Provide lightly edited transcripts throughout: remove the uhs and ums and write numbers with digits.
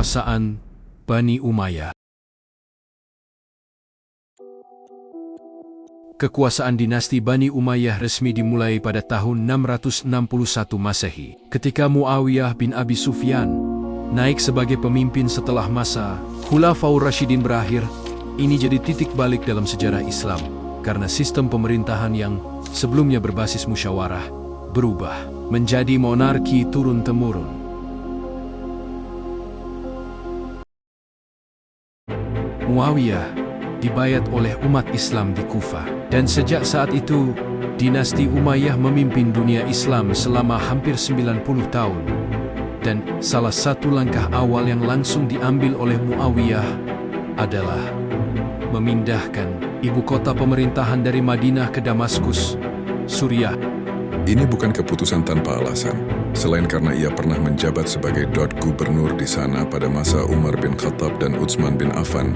kekuasaan Bani Umayyah. Kekuasaan dinasti Bani Umayyah resmi dimulai pada tahun 661 Masehi, ketika Muawiyah bin Abi Sufyan naik sebagai pemimpin setelah masa Khulafaur Rasyidin berakhir. Ini jadi titik balik dalam sejarah Islam, karena sistem pemerintahan yang sebelumnya berbasis musyawarah berubah menjadi monarki turun-temurun. Muawiyah dibayat oleh umat Islam di Kufah, dan sejak saat itu, dinasti Umayyah memimpin dunia Islam selama hampir 90 tahun. Dan salah satu langkah awal yang langsung diambil oleh Muawiyah adalah memindahkan ibu kota pemerintahan dari Madinah ke Damaskus, Suriah. Ini bukan keputusan tanpa alasan, selain karena ia pernah menjabat sebagai gubernur di sana pada masa Umar bin Khattab dan Utsman bin Affan.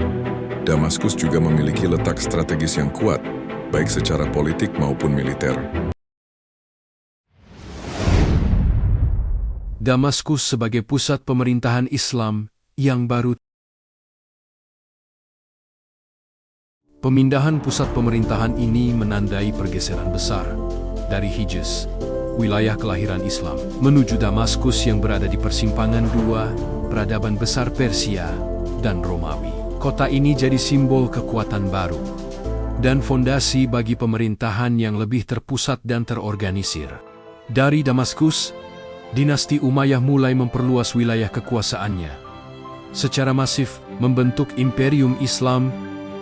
Damaskus juga memiliki letak strategis yang kuat, baik secara politik maupun militer. Damaskus sebagai pusat pemerintahan Islam yang baru. Pemindahan pusat pemerintahan ini menandai pergeseran besar dari Hijaz, wilayah kelahiran Islam, menuju Damaskus yang berada di persimpangan dua peradaban besar Persia dan Romawi. Kota ini jadi simbol kekuatan baru dan fondasi bagi pemerintahan yang lebih terpusat dan terorganisir. Dari Damaskus, dinasti Umayyah mulai memperluas wilayah kekuasaannya secara masif, membentuk imperium Islam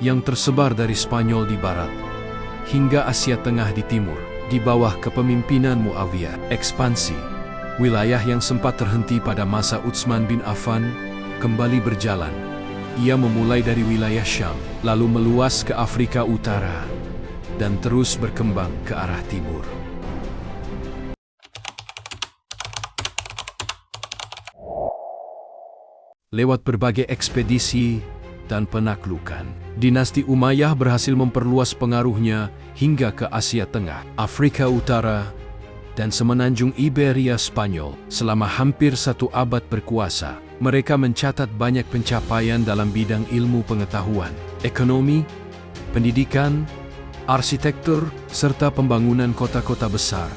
yang tersebar dari Spanyol di barat hingga Asia Tengah di timur. Di bawah kepemimpinan Muawiyah, ekspansi wilayah yang sempat terhenti pada masa Utsman bin Affan kembali berjalan. Ia memulai dari wilayah Syam, lalu meluas ke Afrika Utara, dan terus berkembang ke arah timur. Lewat berbagai ekspedisi dan penaklukan, dinasti Umayyah berhasil memperluas pengaruhnya hingga ke Asia Tengah, Afrika Utara, dan semenanjung Iberia Spanyol. Selama hampir satu abad berkuasa, mereka mencatat banyak pencapaian dalam bidang ilmu pengetahuan, ekonomi, pendidikan, arsitektur, serta pembangunan kota-kota besar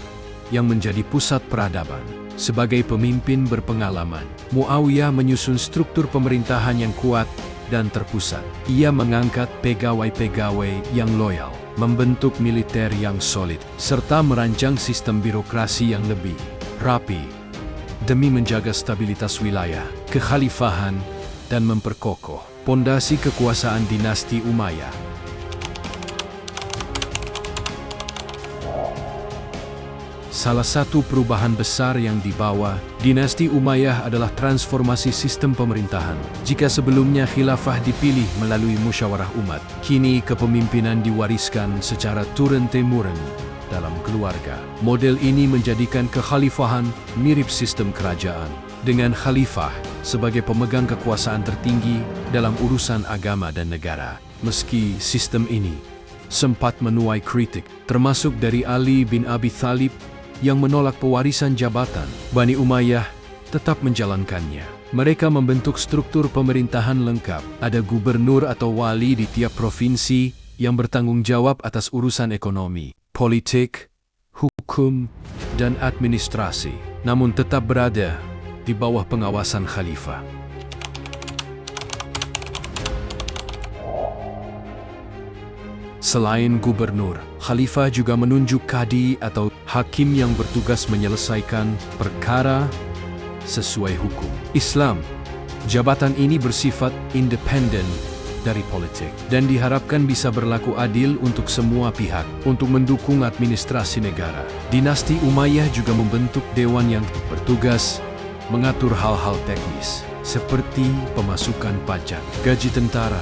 yang menjadi pusat peradaban. Sebagai pemimpin berpengalaman, Muawiyah menyusun struktur pemerintahan yang kuat dan terpusat. Ia mengangkat pegawai-pegawai yang loyal, membentuk militer yang solid, serta merancang sistem birokrasi yang lebih rapi demi menjaga stabilitas wilayah, kekhalifahan, dan memperkokoh pondasi kekuasaan dinasti Umayyah. Salah satu perubahan besar yang dibawa dinasti Umayyah adalah transformasi sistem pemerintahan. Jika sebelumnya khilafah dipilih melalui musyawarah umat, kini kepemimpinan diwariskan secara turun-temurun dalam keluarga. Model ini menjadikan kekhalifahan mirip sistem kerajaan, dengan khalifah sebagai pemegang kekuasaan tertinggi dalam urusan agama dan negara. Meski sistem ini sempat menuai kritik, termasuk dari Ali bin Abi Thalib yang menolak pewarisan jabatan, Bani Umayyah tetap menjalankannya. Mereka membentuk struktur pemerintahan lengkap. Ada gubernur atau wali di tiap provinsi yang bertanggung jawab atas urusan ekonomi, politik, hukum, dan administrasi, namun tetap berada di bawah pengawasan khalifah. Selain gubernur, khalifah juga menunjuk kadi atau hakim yang bertugas menyelesaikan perkara sesuai hukum Islam. Jabatan ini bersifat independen dari politik dan diharapkan bisa berlaku adil untuk semua pihak untuk mendukung administrasi negara. Dinasti Umayyah juga membentuk dewan yang bertugas mengatur hal-hal teknis seperti pemasukan pajak, gaji tentara,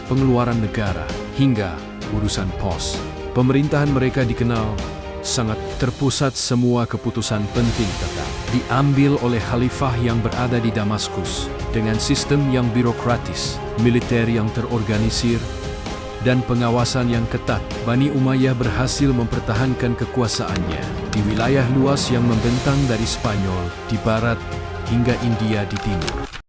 pengeluaran negara, hingga urusan pos. Pemerintahan mereka dikenal sangat terpusat. Semua keputusan penting tetap diambil oleh khalifah yang berada di Damaskus dengan sistem yang birokratis, militer yang terorganisir, dan pengawasan yang ketat. Bani Umayyah berhasil mempertahankan kekuasaannya di wilayah luas yang membentang dari Spanyol di barat hingga India di timur.